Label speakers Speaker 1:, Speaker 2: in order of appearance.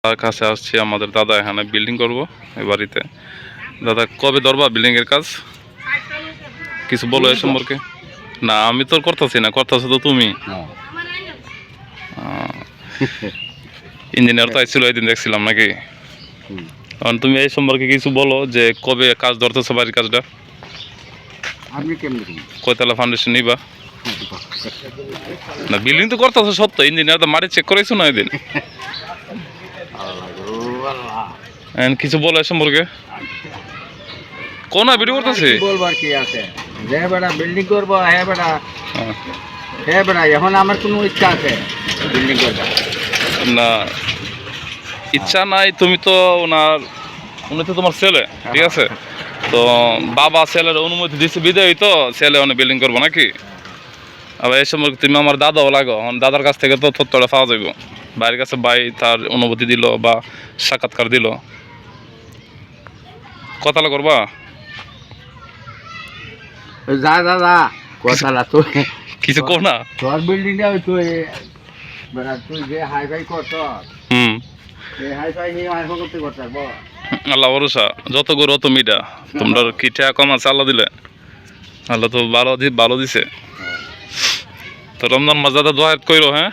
Speaker 1: তার কাছে আসছি, আমাদের দাদা এখানে বিল্ডিং করব এই বাড়িতে। দাদা কবে ধরবা বিল্ডিং এর কাজ, কিছু বলো এ সম্পর্কে? না আমি তো করতেছি না, করতেছো তো তুমি। ইঞ্জিনিয়ার তো আইছিল একদিন দেখছিলাম নাকি? কারণ তুমি এই সম্পর্কে কিছু বলো যে কবে কাজ ধরতেছো বাড়ির কাজটা, কয়তলা ফাউন্ডেশন নিবা? না বিল্ডিং তো করতেছো সত্য, ইঞ্জিনিয়ার তো মাটি চেক করেছো না এদিন। কিছু বলো এ সম্পর্কে, কোন ভিডিও করতেছে?
Speaker 2: বলবার কি আছে, যে বেটা বিল্ডিং করবো, হ্যাঁ বেটা, হ্যাঁ বেটা এখন আমার কোনো ইচ্ছা আছে বিল্ডিং করবো
Speaker 1: না, ইচ্ছা নাই, তুমি তো উনি তো তোমার ছেলে, ঠিক আছে? তো বাবা ছেলের অনুমতি দিচ্ছে বিদায় তো ছেলে অনেক বিল্ডিং করবো নাকি? আবার এই সম্পর্কে তুমি আমার দাদাও লাগো, আমার দাদার কাছ থেকে তো তথ্যটা পাওয়া যাইব, ভাইয়ের কাছে ভাই তার অনুমতি দিল বা সাক্ষাৎকার দিল, কথাটা করবা?
Speaker 2: যা যা যা কথা তুই
Speaker 1: কিছু কর না।
Speaker 2: তোর বিল্ডিংটা তুই বেটা, তুই যে হাই ফাই করছ এই হাই ফাই নিয়ে হাই ফাই করতে করতে পারবো?
Speaker 1: আল্লাহ ভরসা, যত গরু অত মিডা, তোমরা কি ঠেয়া কম আছে আল্লাহ দিলে, আল্লাহ তো ভালো দিছে। তো রমজান মাস দাদা দোয়া কইরো, হ্যাঁ।